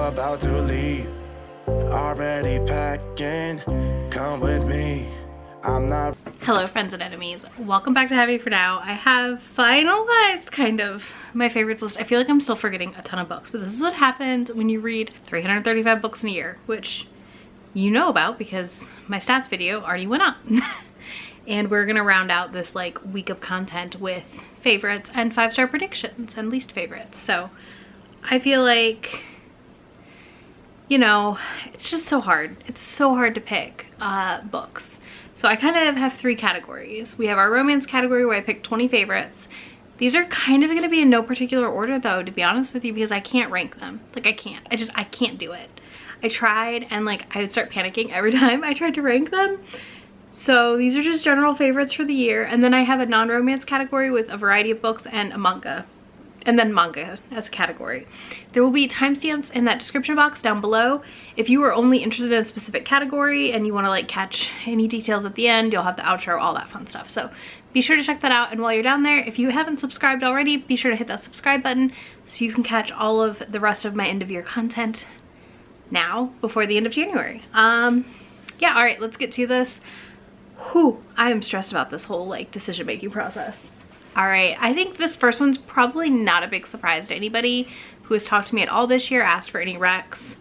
about to leave. Already packing, come with me. I'm not. Hello friends and enemies, welcome back to Happy For Now. I have finalized kind of my favorites list. I feel like I'm still forgetting a ton of books, but this is what happens when you read 335 books in a year, which you know about because my stats video already went up. And we're gonna round out this like week of content with favorites and 5-star predictions and least favorites. So I feel like, you know, it's just so hard. It's so hard to pick books. So I kind of have 3 categories. We have our romance category where I picked 20 favorites. These are kind of gonna be in no particular order though, to be honest with you, because I can't rank them. Like I can't do it. I tried and like I would start panicking every time I tried to rank them. So these are just general favorites for the year. And then I have a non-romance category with a variety of books and a manga. And then manga as a category. There will be timestamps in that description box down below. If you are only interested in a specific category and you want to like catch any details at the end, you'll have the outro, all that fun stuff. So be sure to check that out. And while you're down there, if you haven't subscribed already, be sure to hit that subscribe button so you can catch all of the rest of my end of year content now before the end of January. Yeah, all right, let's get to this. Whew, I am stressed about this whole like decision-making process. All right, I think this first one's probably not a big surprise to anybody who has talked to me at all this year, asked for any recs.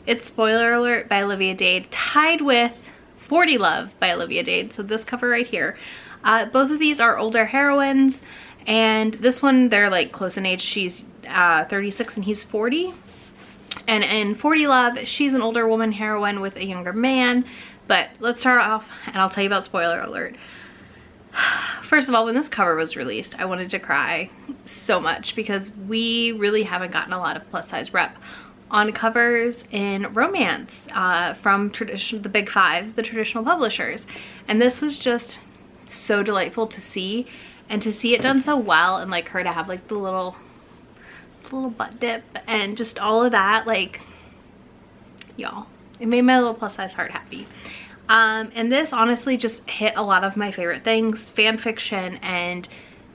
It's Spoiler Alert by Olivia Dade, tied with 40 Love by Olivia Dade, so this cover right here. Both of these are older heroines, and this one, they're like close in age. She's 36 and he's 40. And in 40 Love, she's an older woman heroine with a younger man. But let's start off, and I'll tell you about Spoiler Alert. First of all, when this cover was released, I wanted to cry so much because we really haven't gotten a lot of plus size rep on covers in romance from the big 5, the traditional publishers. And this was just so delightful to see, and to see it done so well, and like her to have like the little butt dip and just all of that, like, y'all, it made my little plus size heart happy. And this honestly just hit a lot of my favorite things, fan fiction and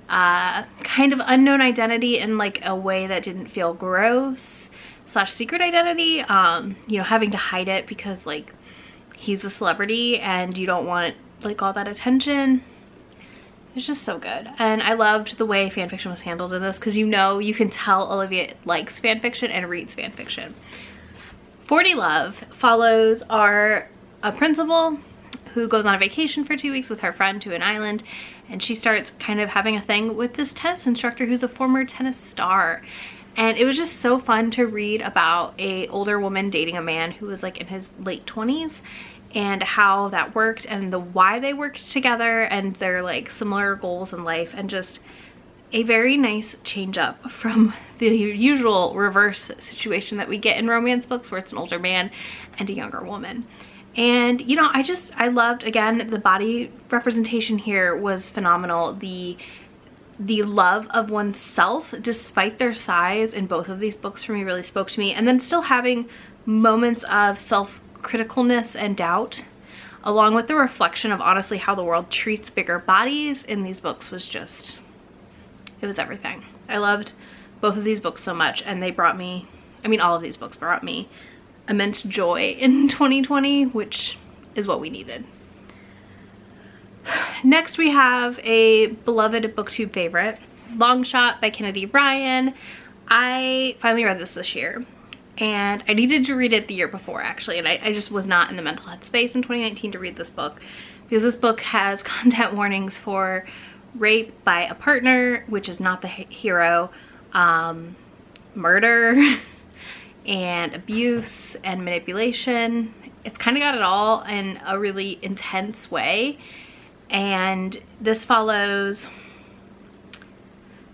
kind of unknown identity in like a way that didn't feel gross / secret identity, you know, having to hide it because like he's a celebrity and you don't want like all that attention. It's just so good. And I loved the way fanfiction was handled in this because, you know, you can tell Olivia likes fanfiction and reads fanfiction. 40 Love follows a principal who goes on a vacation for 2 weeks with her friend to an island, and she starts kind of having a thing with this tennis instructor who's a former tennis star. And it was just so fun to read about a older woman dating a man who was like in his late 20s and how that worked and why they worked together and their like similar goals in life, and just a very nice change up from the usual reverse situation that we get in romance books where it's an older man and a younger woman. And you know, I loved, again, the body representation here was phenomenal. The love of oneself despite their size in both of these books for me really spoke to me, and then still having moments of self-criticalness and doubt along with the reflection of honestly how the world treats bigger bodies in these books was just, it was everything. I loved both of these books so much, and they brought me, I mean all of these books brought me immense joy in 2020, which is what we needed. Next we have a beloved booktube favorite, Long Shot by Kennedy Ryan. I finally read this year, and I needed to read it the year before actually, and I just was not in the mental headspace in 2019 to read this book because this book has content warnings for rape by a partner, which is not the hero, murder, and abuse and manipulation. It's kind of got it all in a really intense way. And this follows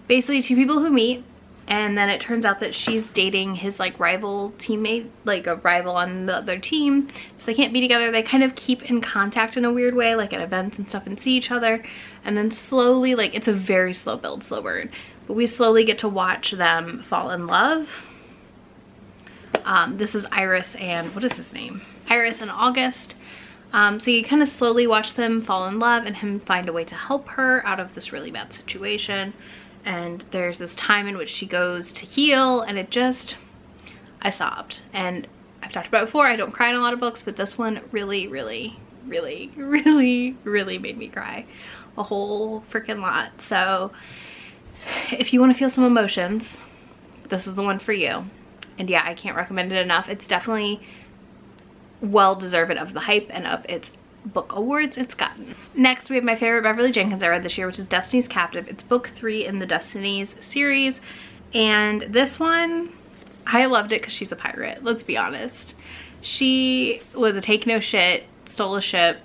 basically 2 people who meet, and then it turns out that she's dating his like rival teammate, like a rival on the other team, so they can't be together. They kind of keep in contact in a weird way, like at events and stuff, and see each other, and then slowly, like, it's a very slow build, slow burn, but we slowly get to watch them fall in love. This is Iris and, what is his name? Iris and August. So you kind of slowly watch them fall in love and him find a way to help her out of this really bad situation. And there's this time in which she goes to heal, and it just, I sobbed. And I've talked about it before, I don't cry in a lot of books, but this one really, really, really, really, really made me cry a whole freaking lot. So if you want to feel some emotions, this is the one for you. And yeah, I can't recommend it enough. It's definitely well deserved of the hype and of its book awards it's gotten. Next, we have my favorite Beverly Jenkins I read this year, which is Destiny's Captive. It's book 3 in the Destiny's series, and this one, I loved it because she's a pirate, let's be honest. She was a take no shit, stole a ship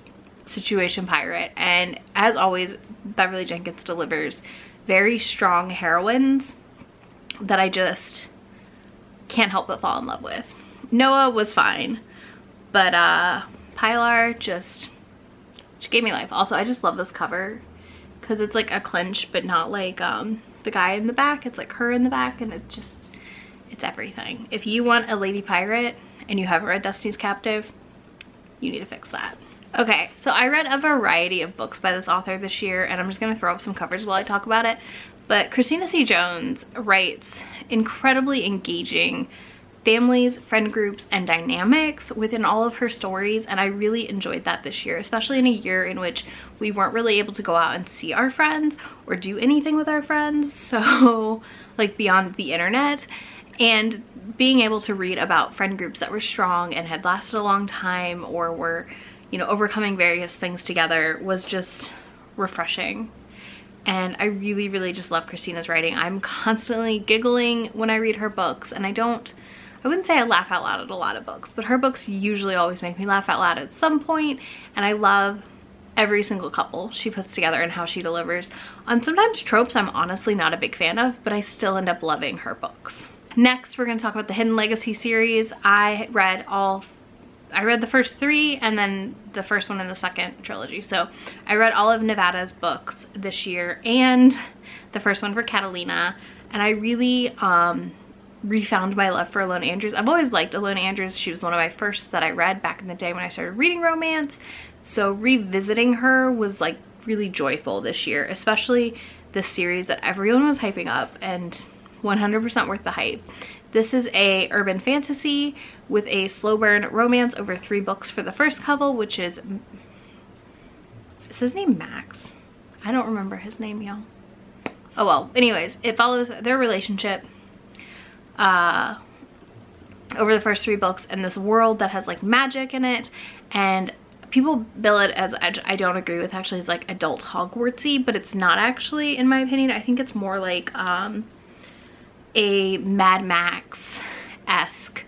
situation pirate, and as always, Beverly Jenkins delivers very strong heroines that I just can't help but fall in love with. Noah was fine, but Pilar she gave me life. Also, I just love this cover because it's like a clinch, but not like the guy in the back. It's like her in the back, and it's everything. If you want a lady pirate and you haven't read Destiny's Captive, you need to fix that. Okay, so I read a variety of books by this author this year, and I'm just gonna throw up some covers while I talk about it. But Christina C Jones writes incredibly engaging families, friend groups, and dynamics within all of her stories, and I really enjoyed that this year, especially in a year in which we weren't really able to go out and see our friends or do anything with our friends, so like beyond the internet. And being able to read about friend groups that were strong and had lasted a long time or were, you know, overcoming various things together was just refreshing. And I really, really just love Christina's writing. I'm constantly giggling when I read her books, and I wouldn't say I laugh out loud at a lot of books, but her books usually always make me laugh out loud at some point, and I love every single couple she puts together and how she delivers on sometimes tropes I'm honestly not a big fan of, but I still end up loving her books. Next, we're going to talk about the Hidden Legacy series. I read the first 3 and then the first one in the second trilogy. So I read all of Nevada's books this year and the first one for Catalina, and I really refound my love for Ilona Andrews. I've always liked Ilona Andrews. She was one of my first that I read back in the day when I started reading romance. So revisiting her was like really joyful this year, especially this series that everyone was hyping up, and 100% worth the hype. This is a urban fantasy with a slow burn romance over 3 books for the first couple, which is his name Max? I don't remember his name, y'all. Oh well, anyways, it follows their relationship over the first 3 books in this world that has like magic in it, and people bill it as, I don't agree with actually, it's like adult Hogwartsy, but it's not actually, in my opinion. I think it's more like a Mad Max-esque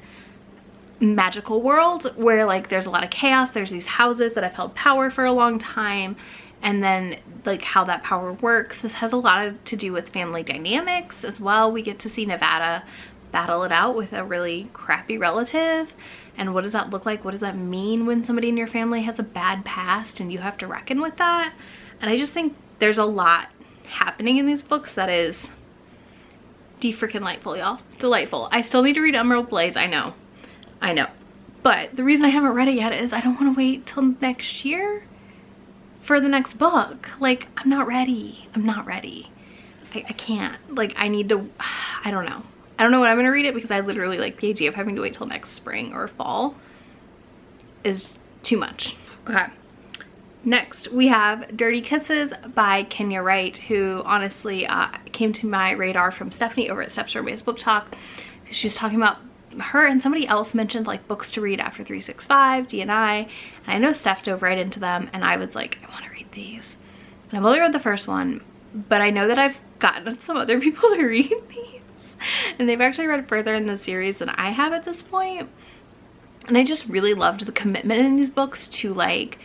magical world where like there's a lot of chaos. There's these houses that have held power for a long time, and then like how that power works. This has a lot to do with family dynamics as well. We get to see Nevada battle it out with a really crappy relative, and what does that look like? What does that mean when somebody in your family has a bad past and you have to reckon with that? And I just think there's a lot happening in these books that is de-freaking delightful, y'all. Delightful. I still need to read Emerald Blaze, I know. But the reason I haven't read it yet is I don't want to wait till next year for the next book. Like, I'm not ready. I can't. Like, I need to, I don't know when I'm gonna read it, because I literally, like, the idea of having to wait till next spring or fall is too much. Okay. Next, we have Dirty Kisses by Kenya Wright, who honestly came to my radar from Stephanie over at Steph's Romance Book Talk. She was talking about her, and somebody else mentioned like books to read after 365, D&I, and I know Steph dove right into them, and I was like, I want to read these. And I've only read the first one, but I know that I've gotten some other people to read these, and they've actually read further in the series than I have at this point. And I just really loved the commitment in these books to like,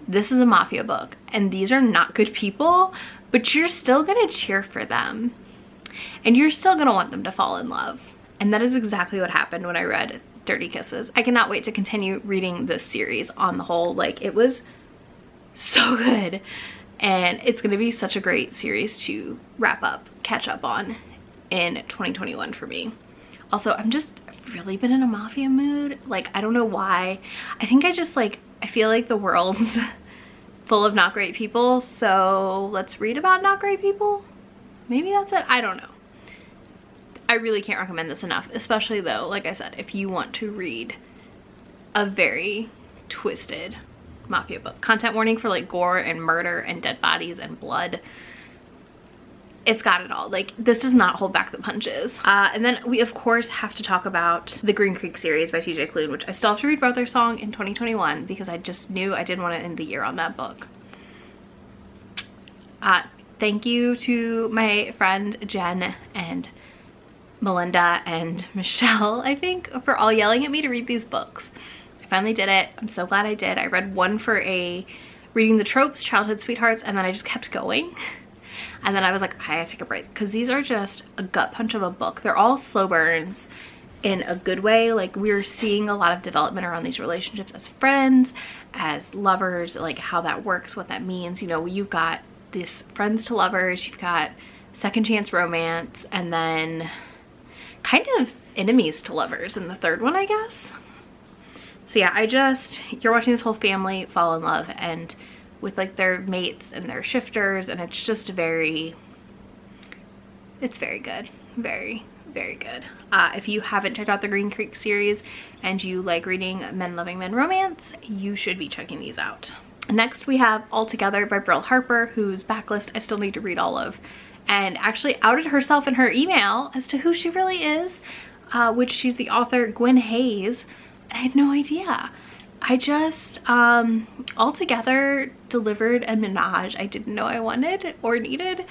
this is a mafia book and these are not good people, but you're still gonna cheer for them and you're still gonna want them to fall in love. And that is exactly what happened when I read Dirty Kisses. I cannot wait to continue reading this series on the whole. Like, it was so good, and it's gonna be such a great series to wrap up, catch up on in 2021 for me. Also, I've really been in a mafia mood. Like, I don't know why. I think I feel like the world's full of not great people, so let's read about not great people. Maybe that's it. I don't know. I really can't recommend this enough, especially though, like I said, if you want to read a very twisted mafia book. Content warning for like gore and murder and dead bodies and blood. It's got it all. Like, this does not hold back the punches. And then we of course have to talk about the Green Creek series by TJ Klune, which I still have to read Brother Song in 2021 because I just knew I didn't want to end the year on that book. Thank you to my friend Jen and Melinda and Michelle, I think, for all yelling at me to read these books. I finally did it. I'm so glad I did. I read one for a Reading the Tropes, Childhood Sweethearts, and then I just kept going. And then I was like, okay, I gotta take a break, because these are just a gut punch of a book. They're all slow burns in a good way. Like, we're seeing a lot of development around these relationships as friends, as lovers, like how that works, what that means. You know, you've got this friends to lovers, you've got second chance romance, and then kind of enemies to lovers in the third one, I guess. So yeah, you're watching this whole family fall in love and with like their mates and their shifters, and it's just it's very good. Very, very good. If you haven't checked out the Green Creek series and you like reading men loving men romance, you should be checking these out. Next we have All Together by Brill Harper, whose backlist I still need to read all of, and actually outed herself in her email as to who she really is, which she's the author Gwen Hayes. I had no idea. I just, All Together delivered a menage I didn't know I wanted or needed,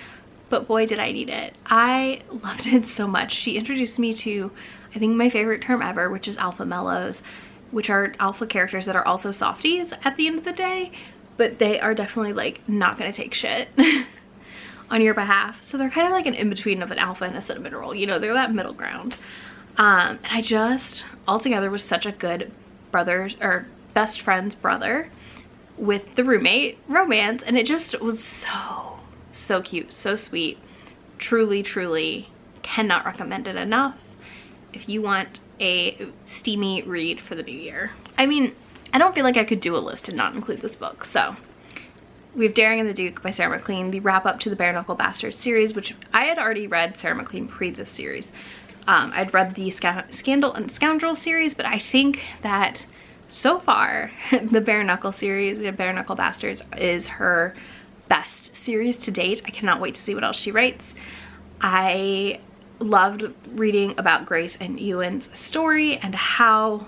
but boy did I need it. I loved it so much. She introduced me to, I think, my favorite term ever, which is alpha mellows, which are alpha characters that are also softies at the end of the day, but they are definitely like not gonna take shit on your behalf. So they're kind of like an in-between of an alpha and a cinnamon roll, you know, they're that middle ground. And All Together was such a good brothers or best friend's brother with the roommate romance, and it just was so cute, so sweet. Truly cannot recommend it enough if you want a steamy read for the new year. I mean, I don't feel like I could do a list and not include this book. So we have Daring and the Duke by Sarah McLean, the wrap up to the Bare Knuckle Bastards series, which I had already read Sarah McLean pre this series. I'd read the Scandal and Scoundrel series, but I think that so far the Bare Knuckle series, the Bare Knuckle Bastards, is her best series to date. I cannot wait to see what else she writes. I loved reading about Grace and Ewan's story and how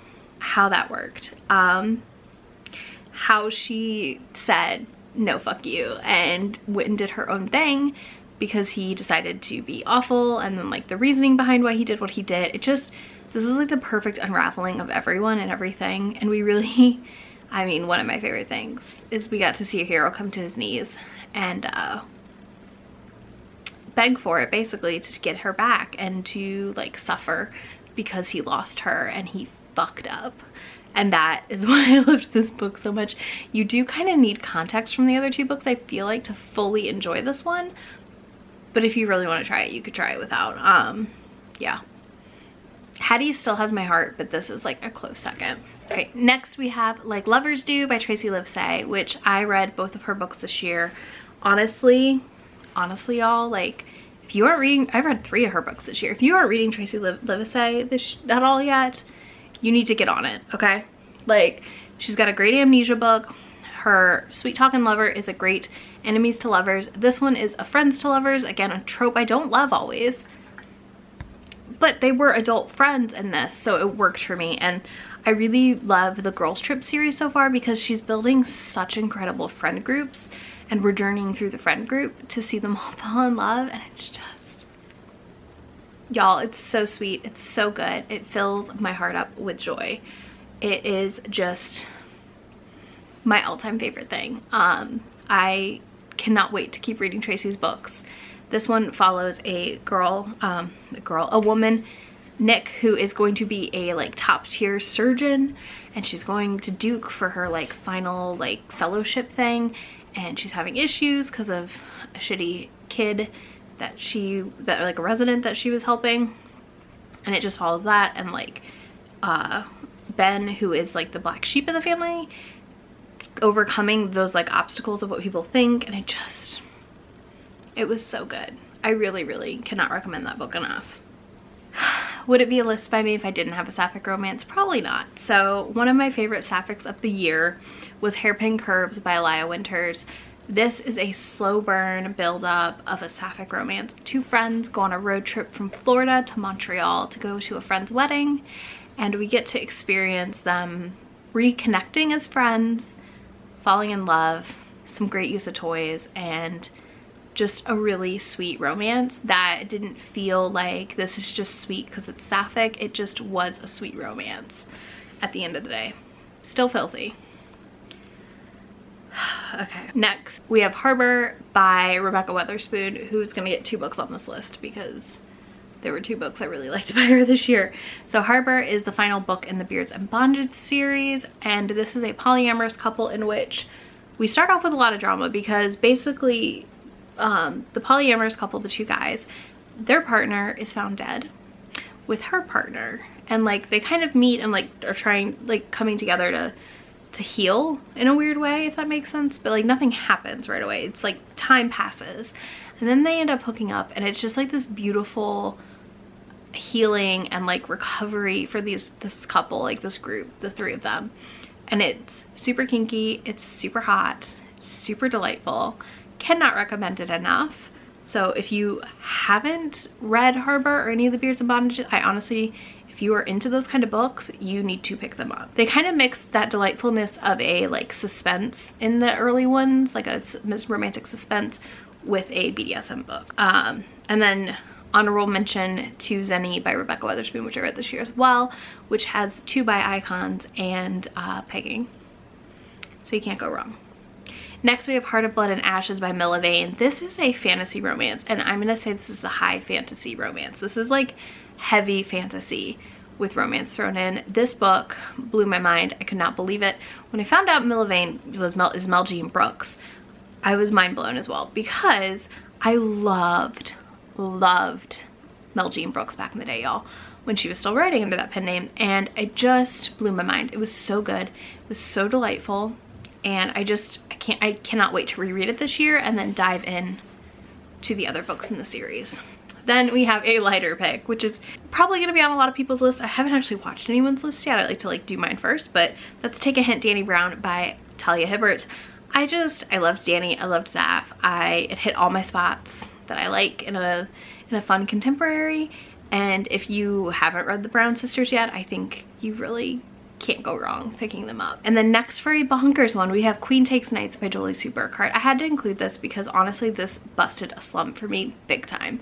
that worked. How she said, no, fuck you, and went and did her own thing because he decided to be awful, and then like the reasoning behind why he did what he did. This was like the perfect unraveling of everyone and everything, and we really, I mean, one of my favorite things is we got to see a hero come to his knees and beg for it, basically, to get her back and to like suffer because he lost her and he fucked up. And that is why I loved this book so much. You do kind of need context from the other two books, I feel like, to fully enjoy this one. But if you really want to try it, you could try it without. Yeah. Hattie still has my heart, but this is like a close second. Okay, next we have Like Lovers Do by Tracy Livesay, which I read both of her books this year. Honestly y'all, like, if you aren't reading, I've read 3 of her books this year. If you aren't reading Tracy Livesay at all yet, you need to get on it, okay? Like, she's got a great amnesia book. Her Sweet Talkin' Lover is a great enemies to lovers. This one is a friends to lovers. Again, a trope I don't love always, but they were adult friends in this, so it worked for me. And I really love the Girls Trip series so far because she's building such incredible friend groups, and we're journeying through the friend group to see them all fall in love, and it's just, y'all, it's so sweet. It's so good. It fills my heart up with joy. It is just my all-time favorite thing. I cannot wait to keep reading Tracy's books. This one follows a woman, Nick, who is going to be a like top tier surgeon, and she's going to Duke for her like final like fellowship thing, and she's having issues because of a shitty kid that like a resident that she was helping, and it just follows that, and like Ben, who is like the black sheep of the family, overcoming those like obstacles of what people think, and it was so good. I really cannot recommend that book enough. would it be a list by me if I didn't have a sapphic romance? Probably not. So one of my favorite sapphics of the year was Hairpin Curves by Elia Winters. This is a slow burn build up of a sapphic romance. Two friends go on a road trip from Florida to Montreal to go to a friend's wedding, and we get to experience them reconnecting as friends, falling in love, some great use of toys, and just a really sweet romance that didn't feel like this is just sweet because it's sapphic. It just was a sweet romance at the end of the day. Still filthy. Okay, next we have Harper by Rebecca Weatherspoon, who's gonna get 2 books on this list because there were 2 books I really liked by her this year. So Harper is the final book in the Beards and Bondage series, and this is a polyamorous couple in which we start off with a lot of drama because basically the polyamorous couple, the 2 guys, their partner is found dead with her partner, and like they kind of meet and like are trying, like coming together to heal in a weird way, if that makes sense, but like nothing happens right away. It's like time passes and then they end up hooking up, and it's just like this beautiful healing and like recovery for this couple, like this group, the 3 of them. And it's super kinky, it's super hot, super delightful. Cannot recommend it enough. So if you haven't read Harper or any of the Beards and Bondage, I honestly, if you are into those kind of books, you need to pick them up. They kind of mix that delightfulness of a like suspense in the early ones, like a romantic suspense, with a BDSM book. And then honorable mention to Zenny by Rebecca Weatherspoon, which I read this year as well, which has 2 by icons and pegging. So you can't go wrong. Next we have Heart of Blood and Ashes by Milla Vane. This is a fantasy romance, and I'm gonna say this is a high fantasy romance. This is like heavy fantasy with romance thrown in. This book blew my mind. I could not believe it. When I found out Milla Vane is Mel Jean Brooks, I was mind blown as well, because I loved Mel Jean Brooks back in the day, y'all, when she was still writing under that pen name, and it just blew my mind. It was so good. It was so delightful, and I cannot wait to reread it this year and then dive in to the other books in the series. Then we have a lighter pick, which is probably going to be on a lot of people's lists. I haven't actually watched anyone's list yet. I like to like do mine first, but let's take a hint. Danny Brown by Talia Hibbert. I loved Danny. I loved Zaf. It hit all my spots that I like in a fun contemporary. And if you haven't read the Brown sisters yet, I think you really can't go wrong picking them up. And then next, for a bonkers one, we have Queen Takes Knights by Jolie Supercar. I had to include this because honestly this busted a slump for me big time,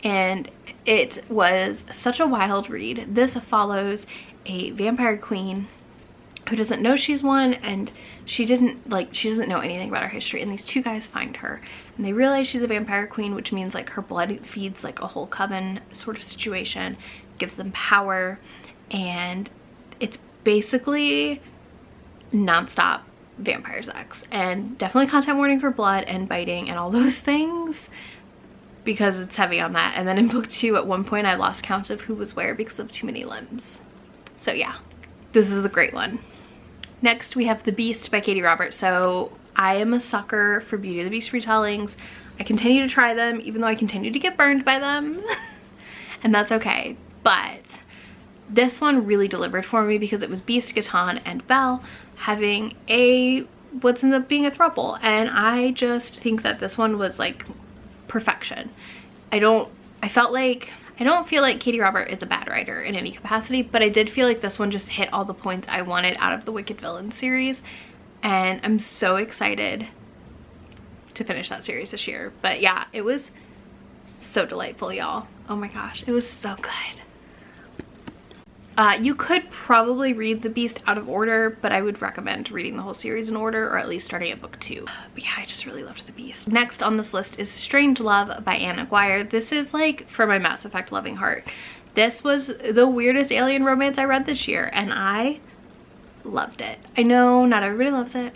and it was such a wild read. This follows a vampire queen who doesn't know she's one, and she doesn't know anything about her history, and these 2 guys find her and they realize she's a vampire queen, which means like her blood feeds like a whole coven sort of situation, gives them power, and it's basically non-stop vampire sex, and definitely content warning for blood and biting and all those things because it's heavy on that. And then in book 2 at one point I lost count of who was where because of too many limbs. So yeah, this is a great one. Next we have The Beast by Katie Roberts. So I am a sucker for Beauty and the Beast retellings. I continue to try them even though I continue to get burned by them and that's okay, but this one really delivered for me because it was Beast, Gaton, and Belle having what's ends up being a throuple, and I just think that this one was like perfection. I don't feel like Katie Robert is a bad writer in any capacity, but I did feel like this one just hit all the points I wanted out of the Wicked Villains series, and I'm so excited to finish that series this year. But yeah, it was so delightful, y'all. Oh my gosh, it was so good. You could probably read The Beast out of order, but I would recommend reading the whole series in order, or at least starting at book 2. But yeah, I just really loved The Beast. Next on this list is Strange Love by Anne Aguirre. This is like for my Mass Effect loving heart. This was the weirdest alien romance I read this year, and I loved it. I know not everybody loves it,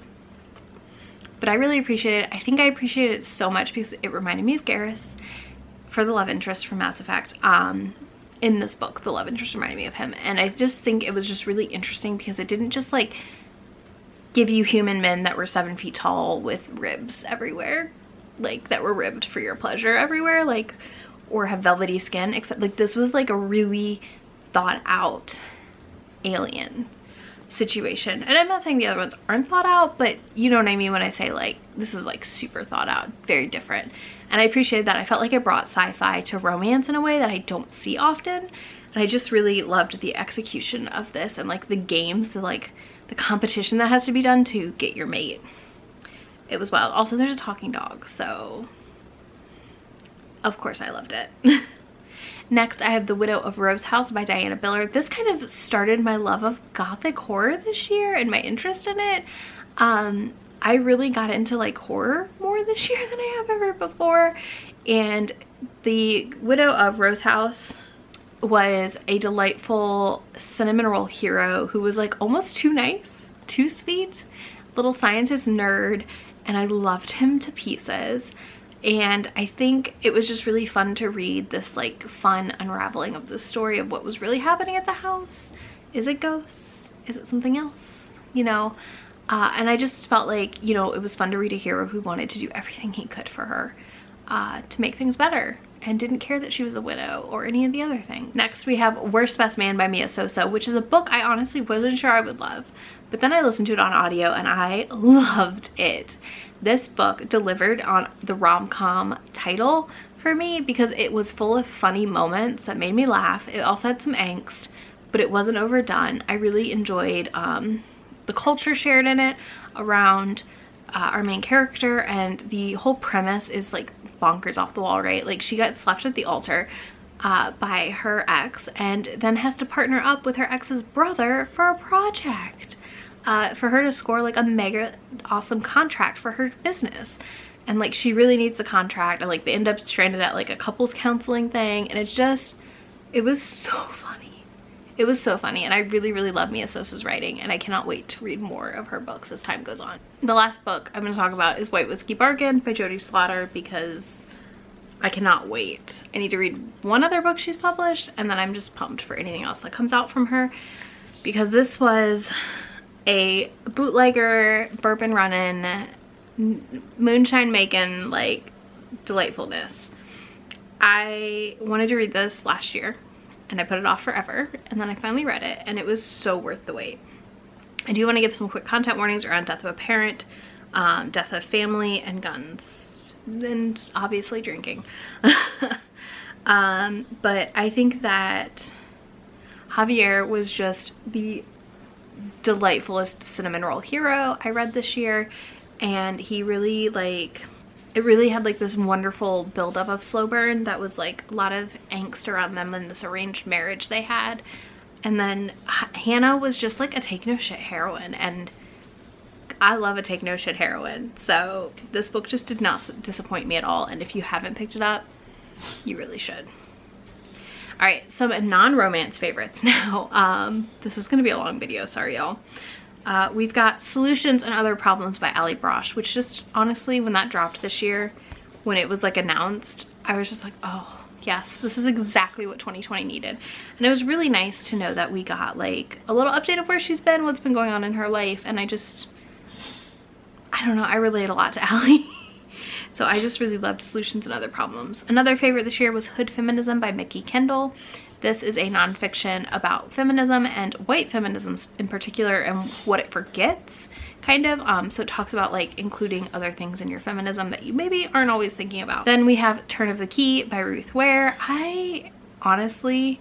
but I really appreciate it. I think I appreciated it so much because it reminded me of Garrus for the love interest from Mass Effect. In this book, the love interest reminded me of him, and I just think it was just really interesting because it didn't just like give you human men that were 7 feet tall with ribs everywhere, like that were ribbed for your pleasure everywhere, like, or have velvety skin, except like this was like a really thought out alien situation. And I'm not saying the other ones aren't thought out, but you know what I mean when I say like this is like super thought out, very different. And I appreciated that. I felt like I brought sci-fi to romance in a way that I don't see often. And I just really loved the execution of this and like the games, the competition that has to be done to get your mate. It was wild. Also, there's a talking dog, so of course I loved it. Next, I have The Widow of Rose House by Diana Billard. This kind of started my love of gothic horror this year and my interest in it. I really got into like horror more this year than I have ever before. And The Widow of Rose House was a delightful cinnamon roll hero who was like almost too nice, too sweet, little scientist nerd, and I loved him to pieces. And I think it was just really fun to read this like fun unraveling of the story of what was really happening at the house. Is it ghosts? Is it something else? You know? And I just felt like, you know, it was fun to read a hero who wanted to do everything he could for her to make things better and didn't care that she was a widow or any of the other things. Next, we have Worst Best Man by Mia Sosa, which is a book I honestly wasn't sure I would love. But then I listened to it on audio and I loved it. This book delivered on the rom-com title for me because it was full of funny moments that made me laugh. It also had some angst, but it wasn't overdone. I really enjoyed the culture shared in it around our main character, and the whole premise is like bonkers off the wall, right? Like she gets left at the altar by her ex and then has to partner up with her ex's brother for a project. For her to score like a mega awesome contract for her business. And like she really needs the contract, and like they end up stranded at like a couples counseling thing, and it was so funny. It was so funny, and I really, really love Mia Sosa's writing, and I cannot wait to read more of her books as time goes on. The last book I'm going to talk about is White Whiskey Bargain by Jodie Slaughter because I cannot wait. I need to read one other book she's published, and then I'm just pumped for anything else that comes out from her, because this was a bootlegger, bourbon running, moonshine making, like delightfulness. I wanted to read this last year and I put it off forever, and then I finally read it and it was so worth the wait. I do want to give some quick content warnings around death of a parent, death of family, and guns, and obviously drinking. But I think that Javier was just the delightfulest cinnamon roll hero I read this year, and he really it really had like this wonderful buildup of slow burn that was like a lot of angst around them and this arranged marriage they had. And then Hannah was just like a take no shit heroine, and I love a take no shit heroine, so this book just did not disappoint me at all, and if you haven't picked it up, you really should. All right, some non-romance favorites now. This is gonna be a long video, sorry y'all. We've got Solutions and Other Problems by Ali Brosh, which just honestly, when that dropped this year, when it was like announced, I was just like, oh yes, this is exactly what 2020 needed. And it was really nice to know that we got like a little update of where she's been, what's been going on in her life, and I don't know, I relate a lot to Ali. So I just really loved Solutions and Other Problems. Another favorite this year was Hood Feminism by Mickey Kendall. This is a nonfiction about feminism and white feminism in particular and what it forgets, kind of. So it talks about like including other things in your feminism that you maybe aren't always thinking about. Then we have Turn of the Key by Ruth Ware. I honestly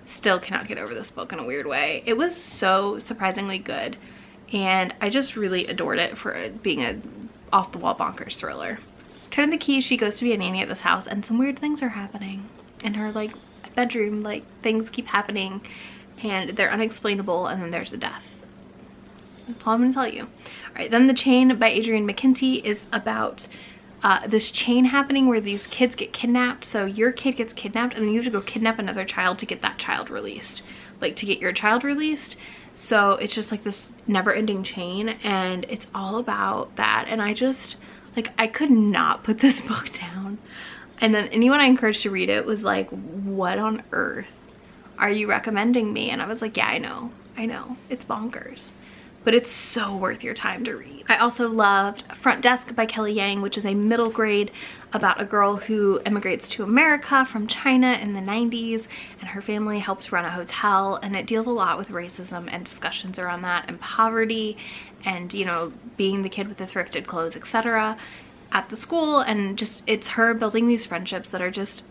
still cannot get over this book in a weird way. It was so surprisingly good, and I just really adored it for it being a off-the-wall bonkers thriller. Turn of the Key, she goes to be a nanny at this house and some weird things are happening in her like bedroom. Like things keep happening and they're unexplainable, and then there's a death. That's all I'm gonna tell you. All right, then The Chain by Adrienne McKenty is about this chain happening where these kids get kidnapped. So your kid gets kidnapped and then you have to go kidnap another child to get that child released, like to get your child released. So it's just like this never-ending chain, and it's all about that. And I just like, I could not put this book down. And then anyone I encouraged to read it was like, what on earth are you recommending me? And I was like, yeah, I know, it's bonkers. but it's so worth your time to read. I also loved Front Desk by Kelly Yang, which is a middle grade about a girl who immigrates to America from China in the 90s, and her family helps run a hotel, and it deals a lot with racism and discussions around that and poverty and, you know, being the kid with the thrifted clothes, etc. at the school, and just it's her building these friendships that are just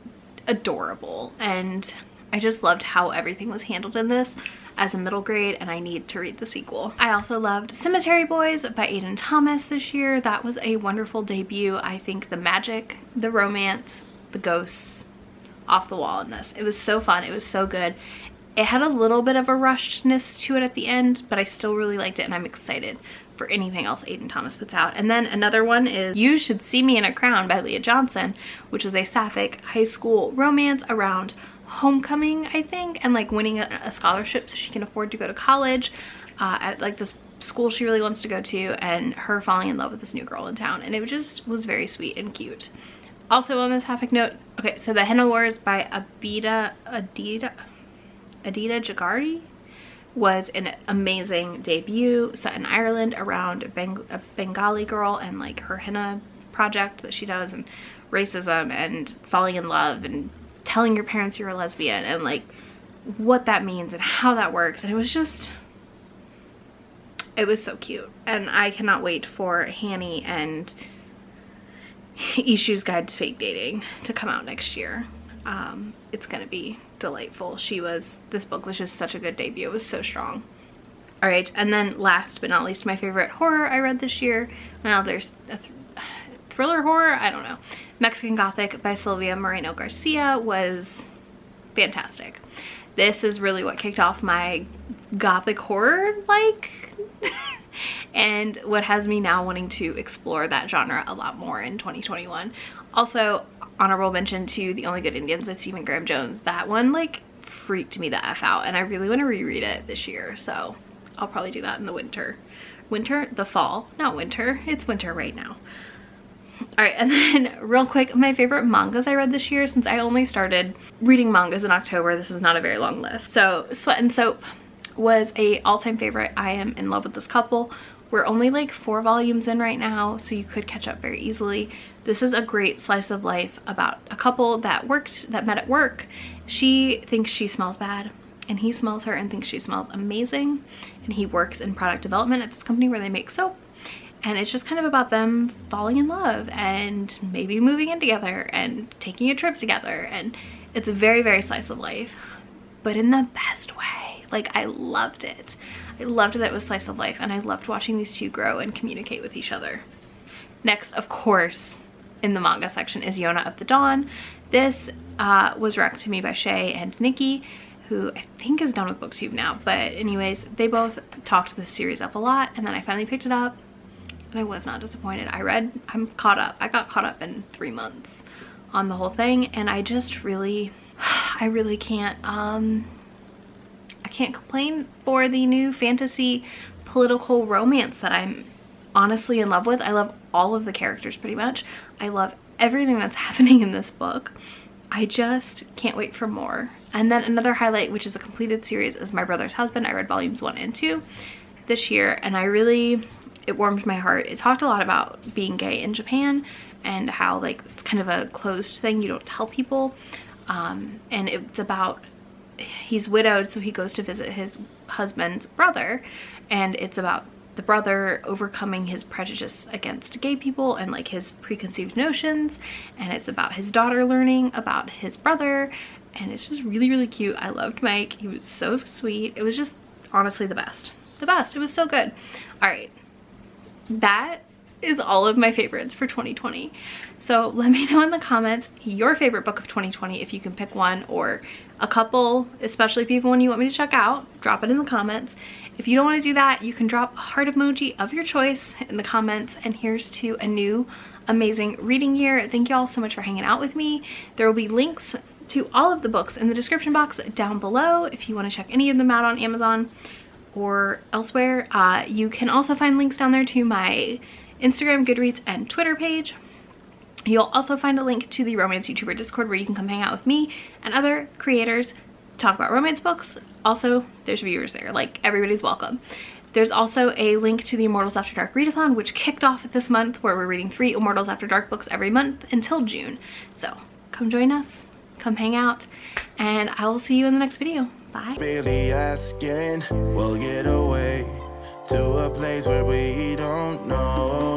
adorable, and I just loved how everything was handled in this as a middle grade, and I need to read the sequel. I also loved Cemetery Boys by Aiden Thomas this year. That was a wonderful debut. I think the magic, the romance, the ghosts, off the wall in this. It was so fun. It was so good. It had a little bit of a rushedness to it at the end, but I still really liked it, and I'm excited for anything else Aiden Thomas puts out. And then another one is You Should See Me in a Crown by Leah Johnson, which is a sapphic high school romance around homecoming, I think, and like winning a scholarship so she can afford to go to college at like this school she really wants to go to, and her falling in love with this new girl in town, and it just was very sweet and cute. Also on this sapphic note, okay, so The Henna Wars by Adida Jagardi was an amazing debut set in Ireland around a Bengali girl and like her henna project that she does, and racism and falling in love and telling your parents you're a lesbian and like what that means and how that works. And it was so cute, and I cannot wait for Hanny and Ishu's Guide to Fake Dating to come out next year. It's gonna be delightful. This book was just such a good debut. It was so strong. All right, and then last but not least, my favorite horror I read this year. Well, there's a thriller horror, I don't know. Mexican Gothic by Silvia Moreno Garcia was fantastic. This is really what kicked off my gothic horror and what has me now wanting to explore that genre a lot more in 2021. Also, honorable mention to The Only Good Indians by Stephen Graham Jones. That one like freaked me the F out, and I really want to reread it this year, so I'll probably do that in the fall, not winter. It's winter right now. All right, and then real quick, my favorite mangas I read this year, since I only started reading mangas in October, this is not a very long list. So Sweat and Soap was a all-time favorite. I am in love with this couple. We're only like 4 volumes in right now, so you could catch up very easily. This is a great slice of life about a couple that met at work. She thinks she smells bad, and he smells her and thinks she smells amazing, and he works in product development at this company where they make soap. And it's just kind of about them falling in love and maybe moving in together and taking a trip together, and it's a very, very slice of life, but in the best way. Like, I loved it. I loved that it was slice of life, and I loved watching these two grow and communicate with each other. Next, of course, in the manga section is Yona of the Dawn. This was recommended to me by Shay and Nikki, who I think is done with BookTube now, but anyways, they both talked this series up a lot, and then I finally picked it up, and I was not disappointed. I'm caught up. I got caught up in 3 months on the whole thing, and I just really, I really can't, I can't complain for the new fantasy political romance that I'm honestly in love with. I love all of the characters pretty much. I love everything that's happening in this book. I just can't wait for more. And then another highlight, which is a completed series, is My Brother's Husband. I read volumes 1 and 2 this year, and it warmed my heart. It talked a lot about being gay in Japan and how like it's kind of a closed thing, you don't tell people, and it's about, he's widowed, so he goes to visit his husband's brother, and it's about the brother overcoming his prejudice against gay people and like his preconceived notions, and it's about his daughter learning about his brother, and it's just really, really cute. I loved Mike. He was so sweet. It was just honestly the best. It was so good. All right, that is all of my favorites for 2020. So let me know in the comments your favorite book of 2020, if you can pick one or a couple, especially if you have one you want me to check out. Drop it in the comments. If you don't want to do that, you can drop a heart emoji of your choice in the comments. And here's to a new amazing reading year. Thank you all so much for hanging out with me. There will be links to all of the books in the description box down below if you want to check any of them out on Amazon or elsewhere. You can also find links down there to my Instagram, Goodreads, and Twitter page. You'll also find a link to the Romance YouTuber Discord, where you can come hang out with me and other creators, talk about romance books. Also, there's viewers there, like everybody's welcome. There's also a link to the Immortals After Dark readathon, which kicked off this month, where we're reading 3 Immortals After Dark books every month until June. So come join us, come hang out, and I will see you in the next video. Bye. Really asking, we'll get away to a place where we don't know.